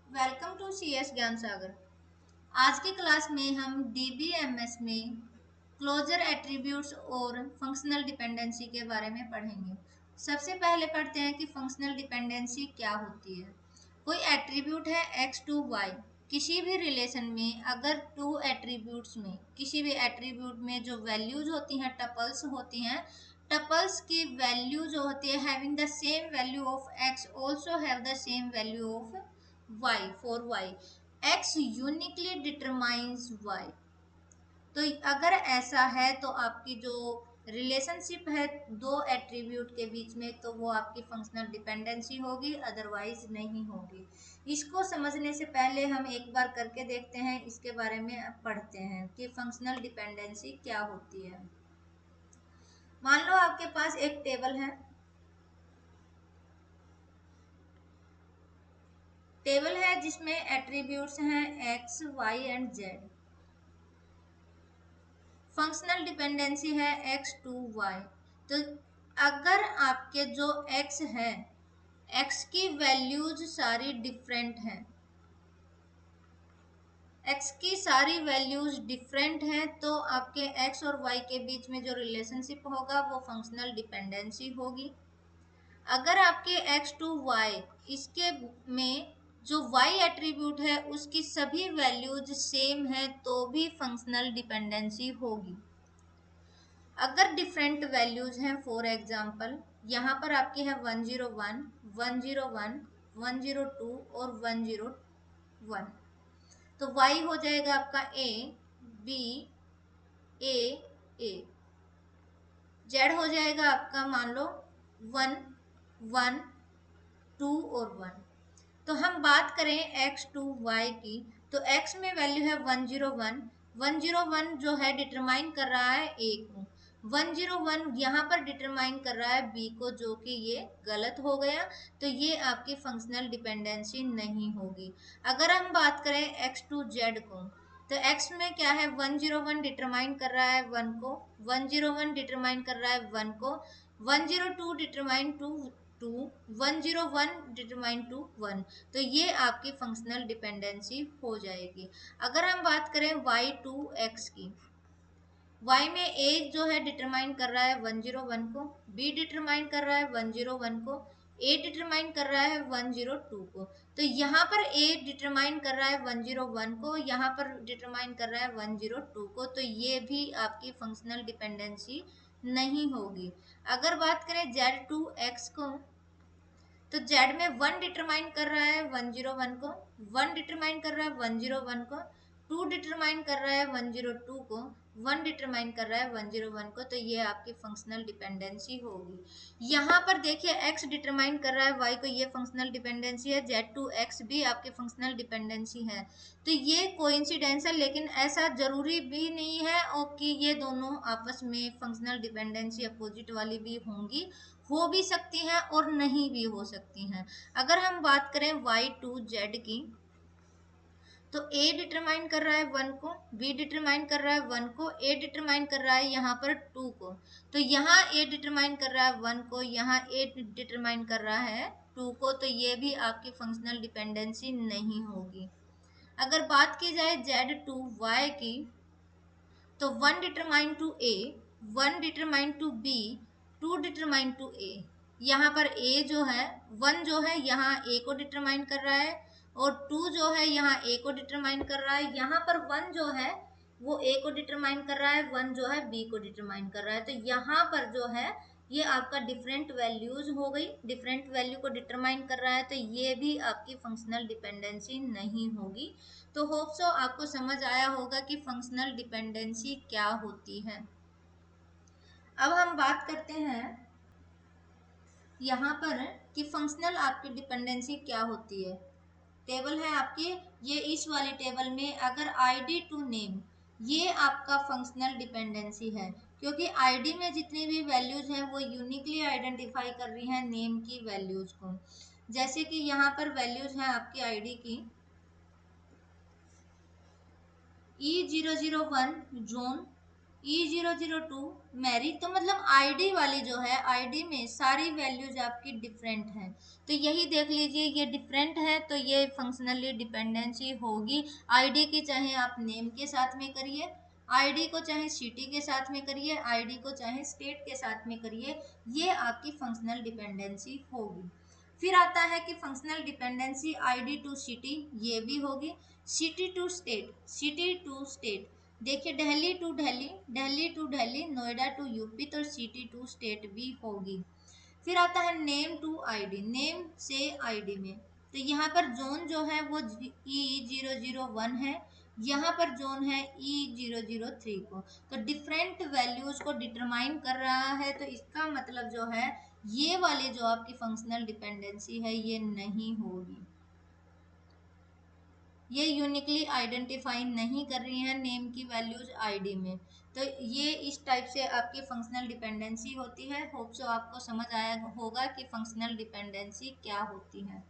Welcome to C S ज्ञान सागर। आज की क्लास में हम DBMS में क्लोजर एट्रीब्यूट्स और फंक्शनल डिपेंडेंसी के बारे में पढ़ेंगे। सबसे पहले पढ़ते हैं कि फंक्शनल डिपेंडेंसी क्या होती है। कोई एट्रीब्यूट है x टू y, किसी भी रिलेशन में अगर टू एट्रीब्यूट्स में किसी भी एट्रीब्यूट में जो वैल्यूज होती हैं टपल्स होती हैं, टपल्स की वैल्यू जो होती है having the same value of x also have the same value of y for y, x uniquely determines y। तो अगर ऐसा है तो आपकी जो रिलेशनशिप है दो एट्रीब्यूट के बीच में, तो वो आपकी फंक्शनल डिपेंडेंसी होगी, अदरवाइज नहीं होगी। इसको समझने से पहले हम एक बार करके देखते हैं, इसके बारे में अब पढ़ते हैं कि फंक्शनल डिपेंडेंसी क्या होती है। मान लो आपके पास एक टेबल है। टेबल है जिसमें एट्रीब्यूट्स हैं x, y and z। Functional dependency है x टू y। तो अगर आपके जो x है, x की वैल्यूज सारी डिफरेंट हैं, x की सारी वैल्यूज डिफरेंट हैं, तो आपके x और y के बीच में जो रिलेशनशिप होगा वो फंक्शनल डिपेंडेंसी होगी। अगर आपके x टू y इसके में जो y एट्रीब्यूट है उसकी सभी वैल्यूज सेम है तो भी फंक्शनल डिपेंडेंसी होगी। अगर डिफरेंट वैल्यूज हैं, फॉर एग्जांपल यहाँ पर आपकी है 101, 101, 102 और 101, तो y हो जाएगा आपका a, b, a, a, z हो जाएगा आपका मान लो 1, 1, 2 और 1। तो हम बात करें x टू y की, तो x में वैल्यू है 101, 101 जो है डिटरमाइन कर रहा है a को, 101 यहाँ पर डिटरमाइन कर रहा है b को, जो कि ये गलत हो गया, तो ये आपकी फंक्शनल डिपेंडेंसी नहीं होगी। अगर हम बात करें x टू z को, तो x में क्या है 101 डिटरमाइन कर रहा है 1 को, 101 डिटरमाइन कर रहा है 1 को, 102 डिटरमाइन टू 2, 101 डिटरमाइन टू 1, तो ये आपकी फंक्शनल डिपेंडेंसी हो जाएगी। अगर हम बात करें y टू x की, y में a जो है डिटरमाइन कर रहा है 101 को, b डिटरमाइन कर रहा है 101 को, a डिटरमाइन कर रहा है 102 को, तो यहाँ पर a डिटरमाइन कर रहा है 101 को, यहाँ पर डिटरमाइन कर रहा है 102 को, तो ये भी आपकी फंक्शनल डिपेंडेंसी नहीं होगी। अगर बात करें z टू x को, तो z में 1 डिटरमाइन कर रहा है 101 को, 1 डिटरमाइन कर रहा है 101 को, 2 डिटरमाइन कर रहा है 102 को, 1 डिटरमाइन कर रहा है 101 को, तो ये आपकी फंक्शनल डिपेंडेंसी होगी। यहाँ पर देखिए x डिटरमाइन कर रहा है y को, ये फंक्शनल डिपेंडेंसी है, z टू x भी आपकी फंक्शनल डिपेंडेंसी है। तो ये कोइंसिडेंस है, लेकिन ऐसा जरूरी भी नहीं है और कि ये दोनों आपस में फंक्शनल डिपेंडेंसी अपोजिट वाली भी होंगी, हो भी सकती हैं और नहीं भी हो सकती हैं। अगर हम बात करें y टू z की, तो a डिटरमाइन कर रहा है 1 को, b डिटरमाइन कर रहा है 1 को, a डिटरमाइन कर रहा है यहाँ पर 2 को, तो यहाँ a डिटरमाइन कर रहा है 1 को, यहाँ a डिटरमाइन कर रहा है 2 को, तो ये भी आपकी फंक्शनल डिपेंडेंसी नहीं होगी। अगर बात की जाए z टू y की, तो 1 determine to a, 1 determine to b, 2 determine to a। यहाँ पर a जो है 1 जो है यहाँ a को डिटरमाइन कर रहा है, और 2 जो है यहाँ a को डिटरमाइन कर रहा है। यहाँ पर 1 जो है वो a को डिटरमाइन कर रहा है, 1 जो है b को डिटरमाइन कर रहा है। तो यहाँ पर जो है ये आपका डिफरेंट वैल्यूज हो गई, डिफरेंट वैल्यू को डिटरमाइन कर रहा है, तो ये भी आपकी फंक्शनल डिपेंडेंसी नहीं होगी। तो होप सो आपको समझ आया होगा कि फंक्शनल डिपेंडेंसी क्या होती है। अब हम बात करते हैं यहाँ पर कि फंक्शनल आपकी डिपेंडेंसी क्या होती है। टेबल है आपकी, ये इस वाली टेबल में अगर आईडी टू नेम, ये आपका फंक्शनल डिपेंडेंसी है, क्योंकि आईडी में जितनी भी वैल्यूज हैं वो यूनिकली आइडेंटिफाई कर रही हैं नेम की वैल्यूज को। जैसे कि यहाँ पर वैल्यूज हैं आपकी आईडी की E001 जोन, E002 मैरी, तो मतलब आईडी वाली जो है, आईडी में सारी वैल्यूज आपकी डिफरेंट हैं, तो यही देख लीजिए ये डिफरेंट है तो ये फंक्शनली डिपेंडेंसी होगी। आईडी की चाहे आप नेम के साथ में करिए, आईडी को चाहे सिटी के साथ में करिए, आईडी को चाहे स्टेट के साथ में करिए, ये आपकी फंक्शनल डिपेंडेंसी होगी। फिर आता है कि functional dependency ID to city, ये भी होगी। City to state, city to state, देखिए Delhi to Delhi, Delhi to Delhi, Noida to UP, तो सिटी टू स्टेट भी होगी। फिर आता है नेम टू आईडी, नेम से आईडी में, तो यहाँ पर जोन जो है वो E001 है, यहाँ पर जोन है E003 को, तो डिफरेंट वैल्यूज को डिटरमाइन कर रहा है, तो इसका मतलब जो है ये वाली जो आपकी फंक्शनल डिपेंडेंसी है ये नहीं होगी, ये यूनिकली आइडेंटिफाई नहीं कर रही है नेम की वैल्यूज आईडी में। तो ये इस टाइप से आपकी फंक्शनल डिपेंडेंसी होती है। होप सो आपको समझ आया होगा कि फंक्शनल डिपेंडेंसी क्या होती है।